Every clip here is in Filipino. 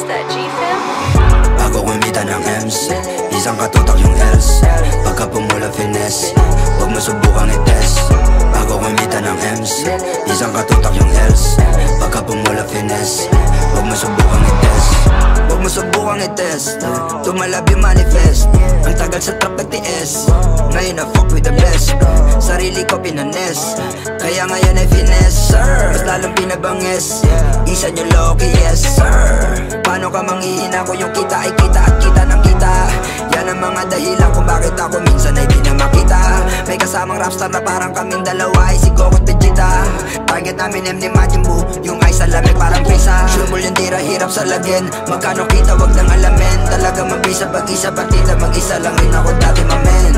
that G-Fam? Bago kumita ng M's, isang katutak yung L's. Pagka pumula finesse, huwag mo subukang i-test. Bago kumita ng M's, isang katutak yung L's. Pagka pumula finesse, huwag mo subukang i-test. Huwag mo subukang i-test, tumalab yung manifest. Ang tagal sa trap nagtiis, ngayon na fuck with the best. Sarili ko pinanes, kaya ngayon ay finesse, sir. Mas lalong pinabangis, isa nyo loki, yes sir. Paano ka manghihina ko yung kita ay kita at kita ng kita? Yan ang mga dahilan kung bakit ako minsan ay di na makita. May kasamang rapstar na parang kaming dalawa ay si Goku at Vegeta. Target namin M ni Majin Buu, yung ay sa lamig parang pisa. Sumul yung tira, hirap sa lagin. Magkano kita, wag nang alamin. Talaga mabisa pag-isa, partida mag-isa lang rin ako dati mamen.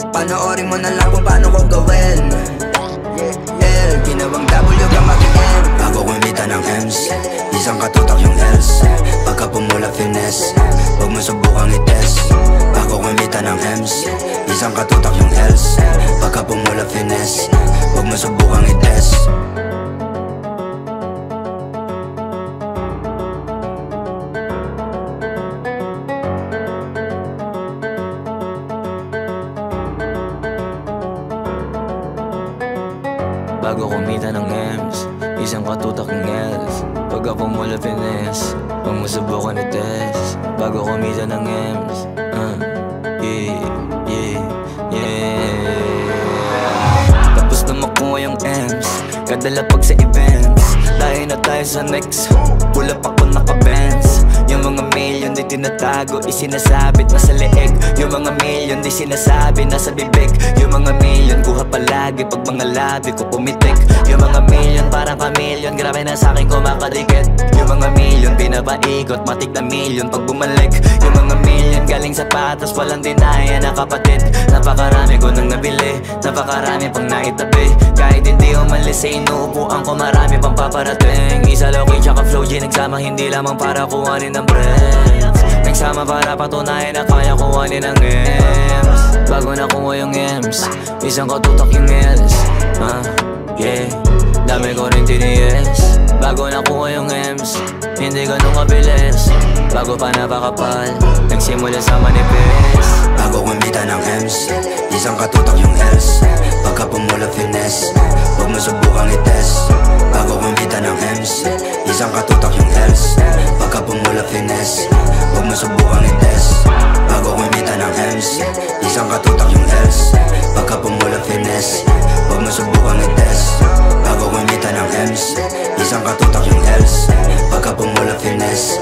Panoorin mo na lang kung paano ko gawin. L, ginawang W ka mag-M. Bago kumita ng M's, isang katutak yung L's. Pagka pumula finesse, huwag mo subukang i-test. Bago kumita ng M's, isang katutak yung L's. Pagka pumula finesse, huwag mo subukang i-test. Bago kumita ng M's, isang katutak ng L's. Pagka pumula finesse, huwag mo subukan i-test. Bago kumita ng M's, tapos na makuha yung M's, kadala pag sa events. Layo na tayo sa next, pula pa ko naka-Benz. Yung mga million di tinatago, isinasabit na sa leeg. Yung mga million di sinasabi nasa bibig. Yung mga million kuha palagi pag mga labi ko pumitik. Yung mga million parang kamilyon, grabe na sa'kin kumakadikit. Yung mga million pinapaikot, matik na million pag bumalik. Yung mga million galing sa patas, walang dinaya na kapatid. Napakarami ko nang nabili, napakarami pang naitabi. Kahit hindi umalis sa inuupuan ko, marami pang paparating. Isa low-key tsaka flow G nagsama, hindi lamang para kuhanin ng breath. Nagsama para patunayan na kaya kuhanin ng M's. Bago nakuha yung M's, isang katutak yung L's. Dami ko rin tiniis. Bago nakuha yung M's, hindi ganun kabilis. Bago pa napakapal, nagsimula sa manifest. Bago kumita ng M's, isang katutak yung L's. Pagka pumula finesse, huwag mo subukang i-test. Bago kumita ng M's, isang katutak yung L's. Pagka pumula finesse, huwag mo subukang i-test. Bago kumita ng M's, isang katutak yung L's. Pagka pumula finesse, huwag mo subukang i-test. Bago kumita ng M's, isang katutak yung L's. Pagka pumula finesse,